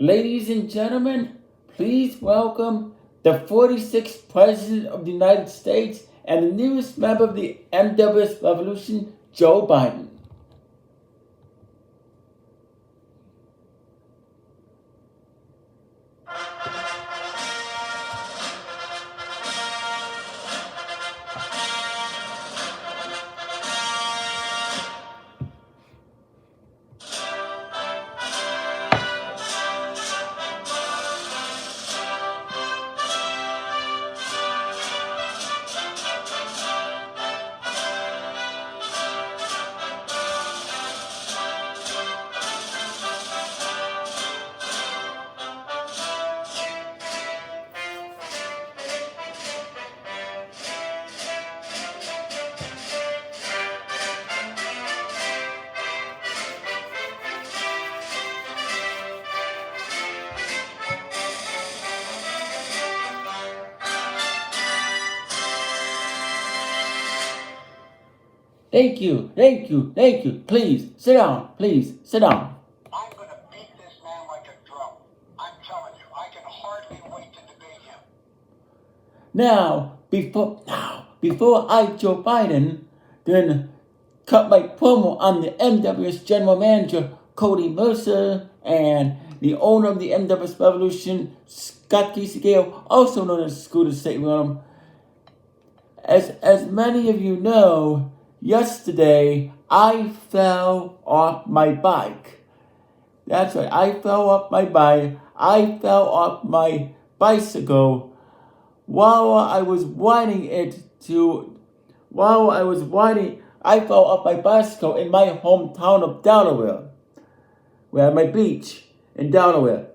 Ladies and gentlemen, please welcome the 46th President of the United States and the newest member of the NWSRevolution, Joe Biden. Thank you. Please, sit down. I'm going to beat this man like a drum. I'm telling you, I can hardly wait to debate him. Now, before I, Joe Biden, then cut my promo on the NWS General Manager, Cody Mercer, and the owner of the NWSRevolution, Scott Gale, also known as Scooter State Realm. As many of you know, yesterday I fell off my bike. That's right, I fell off my bike. I fell off my bicycle while I was riding I fell off my bicycle in my hometown of Delaware. We're at my beach in Delaware.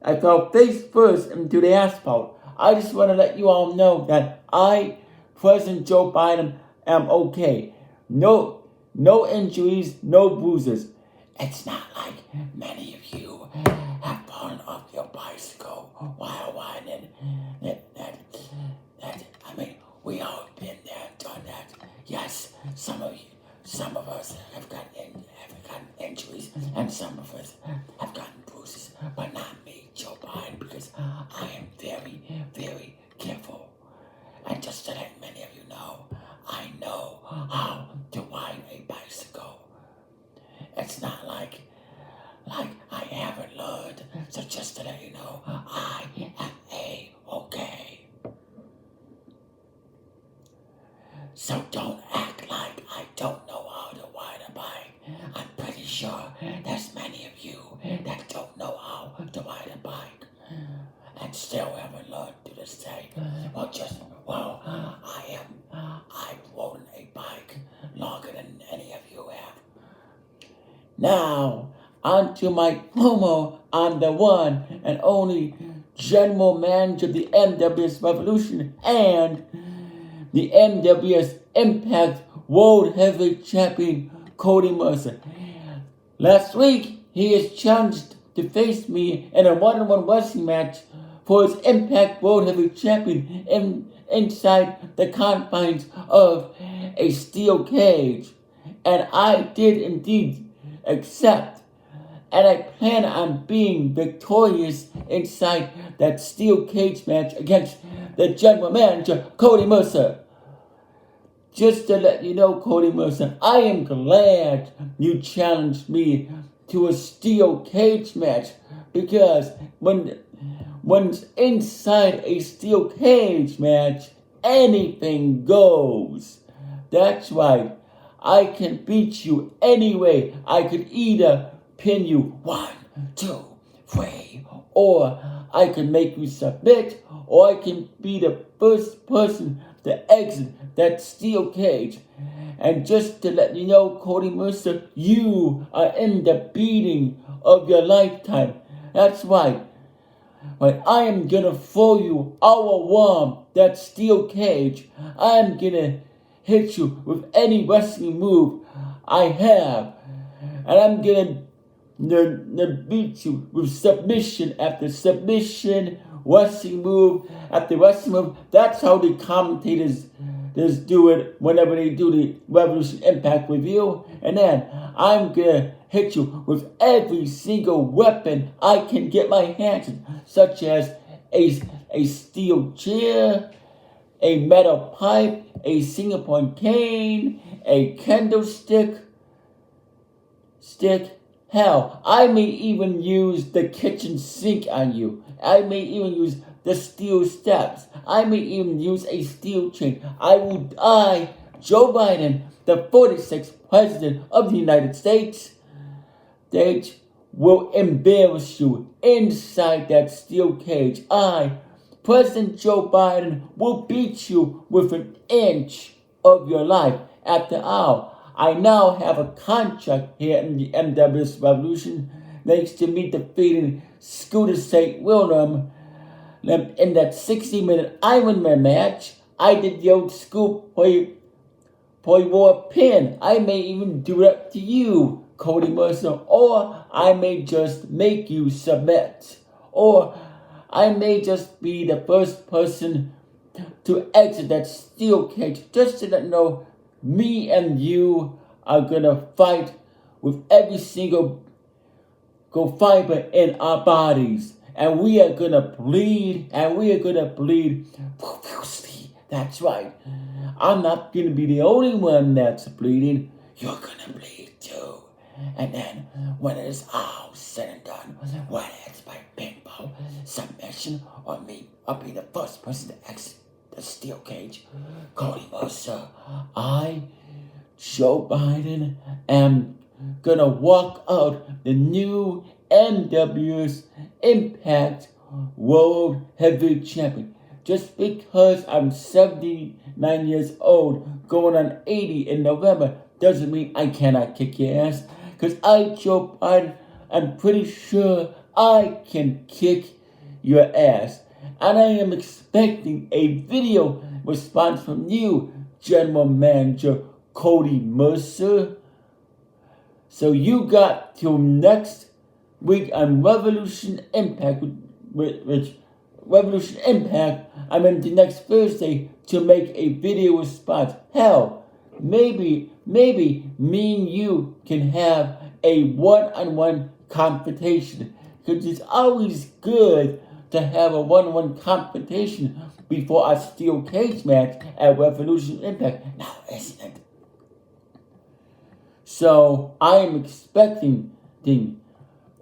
I fell face first into the asphalt. I just want to let you all know that I, President Joe Biden, am okay. No injuries, no bruises. It's not like many of you have fallen off your bicycle while riding. We all have been there, done that. Yes, some of us have gotten injuries, and some of us have gotten bruises, but not me, Joe Biden, because I am very, very careful. And just to let many of you know, I know how to ride a bicycle. It's not like I haven't learned. So just to let you know, I am okay. So don't act like I don't know how to ride a bike. I'm pretty sure there's many of you that don't know how to ride a bike and still haven't learned to this day. I've ridden a bike longer than any of you have. Now, on to my promo on the one and only General Manager of the NWSRevolution and the NWS Impact World Heavyweight Champion, Cody Mercer. Last week, he is challenged to face me in a one-on-one wrestling match for his Impact World Heavyweight Champion inside the confines of a steel cage. And I did indeed accept. And I plan on being victorious inside that steel cage match against the General Manager, Cody Mercer. Just to let you know, Cody Mercer, I am glad you challenged me to a steel cage match, because when inside a steel cage match, anything goes. That's right. I can beat you anyway. I could either pin you 1, 2, 3, or I can make you submit, or I can be the first person to exit that steel cage. And just to let you know, Cody Mercer, you are in the beating of your lifetime. That's right. But I am gonna throw you all around that steel cage. I'm gonna hit you with any wrestling move I have. And I'm gonna beat you with submission after submission, wrestling move after wrestling move. That's how the commentators do it whenever they do the Revolution Impact review. and then I'm gonna hit you with every single weapon I can get my hands on, such as a steel chair, a metal pipe, a single point cane, a candlestick, hell, I may even use the kitchen sink on you. I may even use the steel steps. I may even use a steel chain. I, Joe Biden, the 46th President of the United States, will embarrass you inside that steel cage. President Joe Biden, will beat you with an inch of your life. After all, I now have a contract here in the NWSRevolution, thanks to me defeating Scooter St. William in that 60-minute Ironman match. I did the old school play war pin. I may even do that to you, Cody Mercer, or I may just make you submit, or I may just be the first person to exit that steel cage, just to let you know me and you are gonna fight with every single fiber in our bodies, and we are gonna bleed, profusely. That's right. I'm not gonna be the only one that's bleeding. You're gonna bleed too. And then, when it is all said and done, whether it's by pinfall, submission, or me, I'll be the first person to exit the steel cage. Cody Mercer, I, Joe Biden, am gonna walk out the new NWS Impact World Heavyweight Champion. Just because I'm 79 years old, going on 80 in November, doesn't mean I cannot kick your ass. Because I, Joe Biden, I'm pretty sure I can kick your ass. And I am expecting a video response from you, General Manager Cody Mercer. So you got till next week on Revolution Impact, which Revolution Impact, I'm in the next Thursday to make a video response. Hell, maybe me and you can have a one-on-one confrontation. Because it's always good to have a one-on-one confrontation before a steel cage match at Revolution Impact. Now, isn't it? So, I am expecting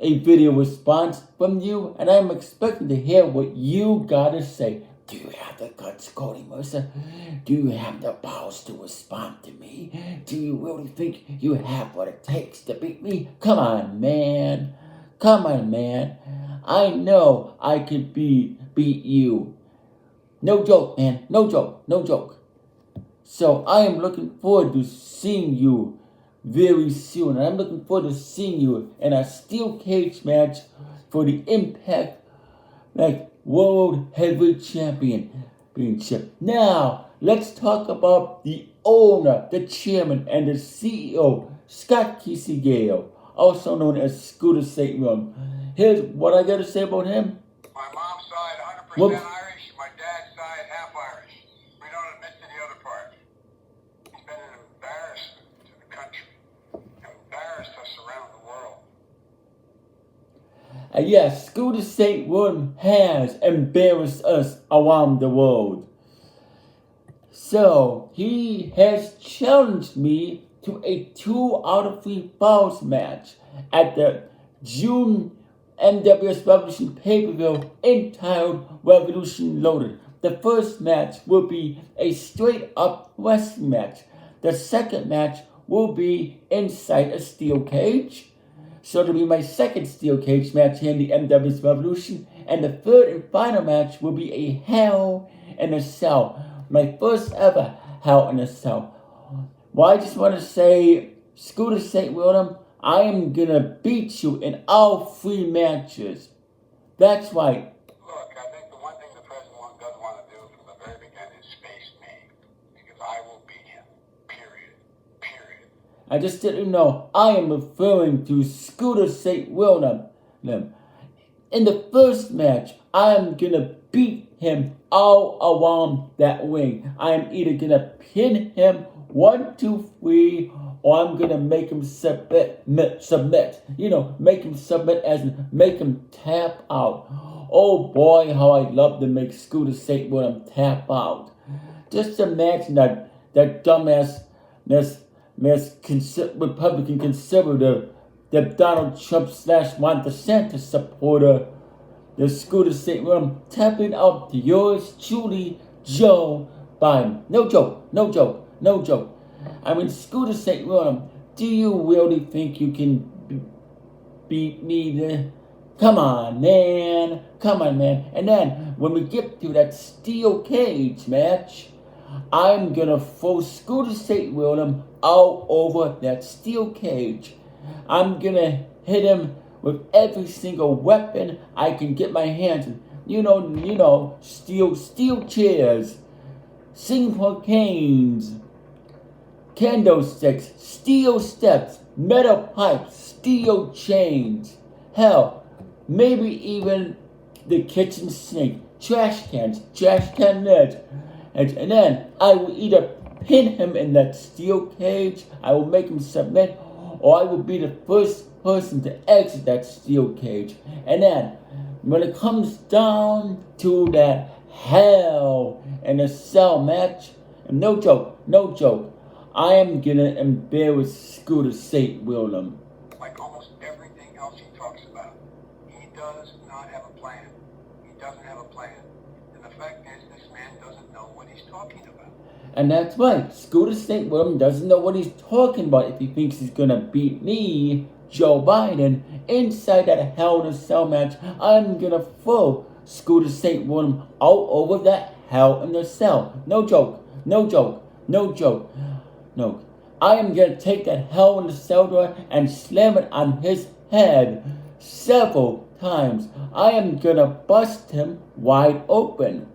a video response from you, and I'm expecting to hear what you gotta say. Do you have the guts, Cody Mercer? Do you have the balls to respond to me? Do you really think you have what it takes to beat me? Come on, man. I know I could beat you. No joke, man. No joke. So I am looking forward to seeing you very soon. And I'm looking forward to seeing you in a steel cage match for the Impact World Heavyweight Championship. Now, let's talk about the owner, the chairman, and the CEO, Scott Gale, also known as Scooter St. William. Here's what I gotta say about him. My mom's side 100% Irish, my dad's side half Irish. We don't admit to the other part. He's been an embarrassment to the country. Embarrassed us around the world. Yes, Scooter St. William has embarrassed us around the world. So, he has challenged me to a 2 out of 3 falls match at the June NWSRevolution pay-per-view entitled Revolution Loaded. The first match will be a straight-up wrestling match. The second match will be inside a steel cage. So it'll be my second steel cage match here in the NWSRevolution. And the third and final match will be a Hell in a Cell. My first ever Hell in a Cell. Well, I just want to say, Scooter St. William, I am going to beat you in all 3 matches. That's right. Look, I think the one thing the president doesn't want to do from the very beginning is face me. Because I will beat him. Period. I just didn't know I am referring to Scooter St. William. In the first match, I am going to beat him all around that ring. I am either going to pin him 1, 2, 3, or I'm gonna make him submit. Make him submit as in make him tap out. Oh boy, how I love to make Scooter St. William tap out. Just imagine that dumbass, Republican conservative, the Donald Trump / Ron DeSantis supporter, the Scooter St. William tapping out to yours truly, Joe Biden. No joke, no joke, no joke. I mean, Scooter St. William, do you really think you can beat me there? Come on, man. Come on, man. And then, when we get to that steel cage match, I'm gonna throw Scooter St. William all over that steel cage. I'm gonna hit him with every single weapon I can get my hands on. Steel chairs, Singapore canes, candlesticks, steel steps, metal pipes, steel chains. Hell, maybe even the kitchen sink, trash can lids. And then I will either pin him in that steel cage, I will make him submit, or I will be the first person to exit that steel cage. And then, when it comes down to that hell in a cell match, and no joke, I am gonna embarrass Scooter St. William. Like almost everything else he talks about, he does not have a plan. He doesn't have a plan. And the fact is, this man doesn't know what he's talking about. And that's right, Scooter St. William doesn't know what he's talking about if he thinks he's gonna beat me, Joe Biden, inside that Hell in a Cell match. I'm gonna throw Scooter St. William all over that Hell in a Cell. No joke. No. I am gonna take that Hell in a Cell door and slam it on his head several times. I am gonna bust him wide open.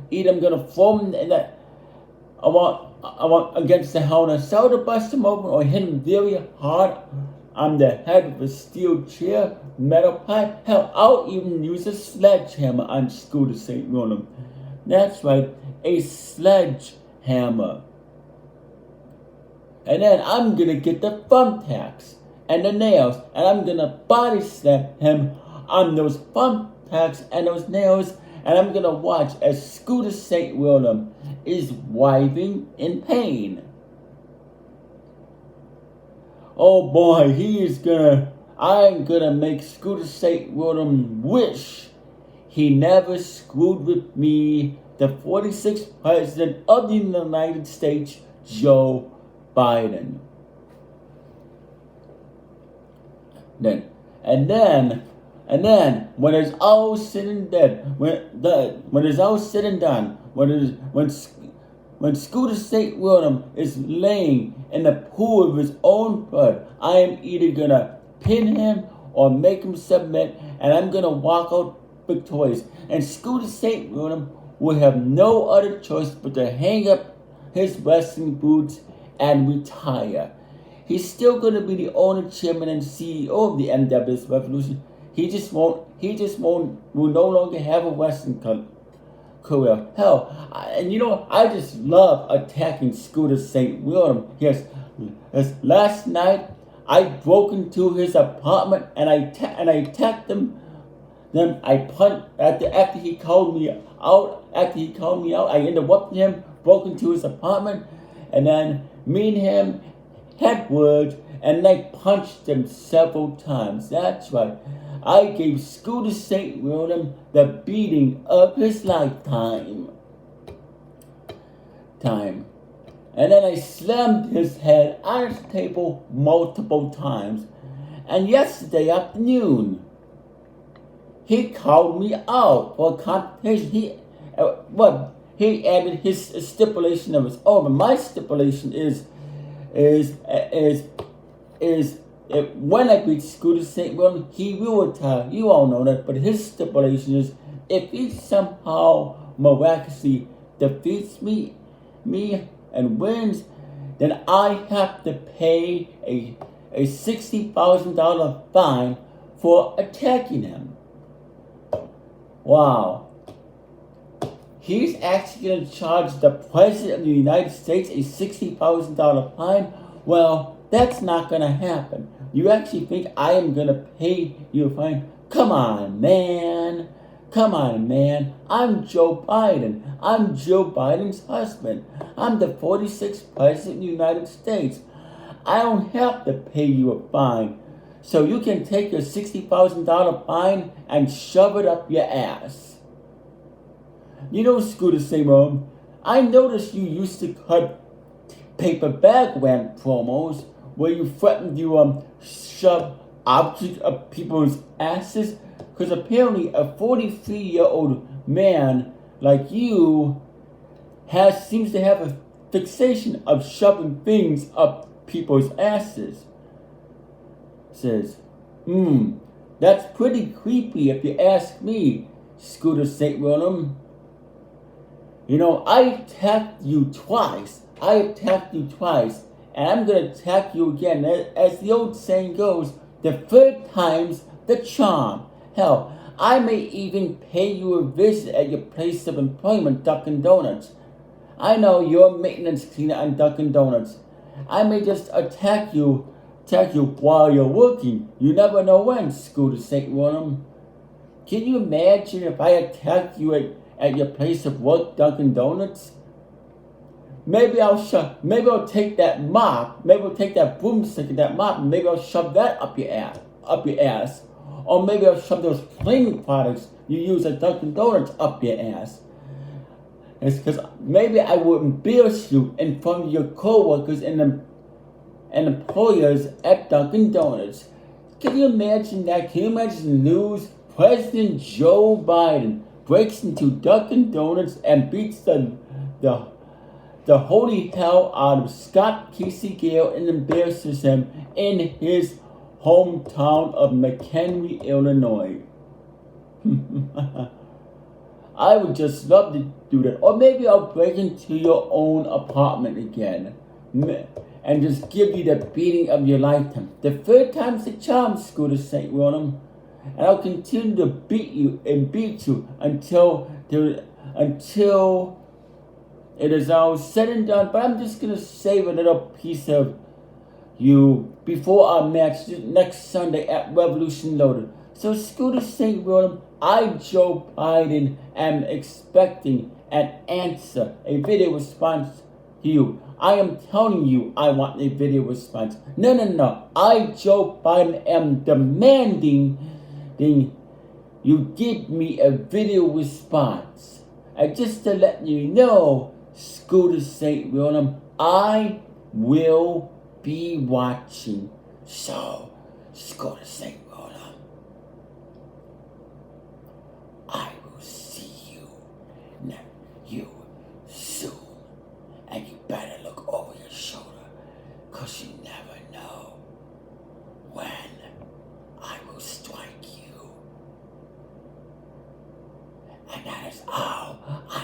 Either I'm gonna throw him in that I want against the Hell in a Cell to bust him open, or hit him very hard on the head of a steel chair, metal pipe. Hell, I'll even use a sledgehammer on Scooter St. William. That's right, a sledgehammer. And then I'm gonna get the thumbtacks and the nails, and I'm gonna body slam him on those thumbtacks and those nails, and I'm gonna watch as Scooter St. William is writhing in pain. Oh boy, I'm gonna make Scooter St. William wish he never screwed with me, the 46th President of the United States, Joe Biden. And then, when it's all said and done, when Scooter St. William is laying in the pool of his own blood, I am either gonna pin him or make him submit, and I'm gonna walk out victorious. And Scooter St. William will have no other choice but to hang up his wrestling boots and retire. He's still gonna be the owner, chairman, and CEO of the NWSRevolution. He will no longer have a wrestling career. Hell, I just love attacking Scooter St. William. Yes, last night I broke into his apartment and I attacked him. Then I punched after he called me out. I interrupted him, broke into his apartment, and then me and him had words, and I punched him several times. That's right. I gave Scooter St. William the beating of his lifetime. And then I slammed his head on the table multiple times. And yesterday afternoon, he called me out for a competition. He added his stipulation of his own. But my stipulation is when I beat Scooter St. William, he will retire. You all know that. But his stipulation is, if he somehow miraculously defeats me and wins, then I have to pay a $60,000 fine for attacking him. Wow. He's actually going to charge the President of the United States a $60,000 fine. Well, That's not going to happen. You actually think I am going to pay you a fine? Come on, man. Come on, man. I'm Joe Biden. I'm Joe Biden's husband. I'm the 46th President of the United States. I don't have to pay you a fine. So you can take your $60,000 fine and shove it up your ass. You know, Scooter Seymour, I noticed you used to cut paper bag rant promos where you threatened to shove objects up people's asses, because apparently a 43-year-old man like you seems to have a fixation of shoving things up people's asses. Says, that's pretty creepy if you ask me, Scooter St. William. You know, I attacked you twice. And I'm going to attack you again. As the old saying goes, the third time's the charm. Hell, I may even pay you a visit at your place of employment, Dunkin' Donuts. I know you're a maintenance cleaner at Dunkin' Donuts. I may just attack you while you're working. You never know when, Scooter St. William. Can you imagine if I attacked you at your place of work, Dunkin' Donuts? Maybe I'll take that mop. Maybe I'll take that broomstick and that mop, and maybe I'll shove that up your ass. Or maybe I'll shove those cleaning products you use at Dunkin' Donuts up your ass. It's because maybe I will embarrass you in front of your coworkers and employers at Dunkin' Donuts. Can you imagine that? Can you imagine the news? President Joe Biden breaks into Dunkin' Donuts and beats the holy hell out of Scott Casey Gale and embarrasses him in his hometown of McHenry, Illinois. I would just love to do that. Or maybe I'll break into your own apartment again and just give you the beating of your lifetime. The third time's the charm, Scooter St. William. And I'll continue to beat you until it is all said and done. But I'm just going to save a little piece of you before our match next Sunday at Revolution Loaded. So, Scooter St. William, I, Joe Biden, am expecting an answer, a video response to you. I am telling you I want a video response. No. I, Joe Biden, am demanding you give me a video response. And just to let you know, Scooter St. William, I will be watching. So, Scooter St. William, I will see you soon. And you better look over your shoulder, because you never know when I will strike you. And that is all I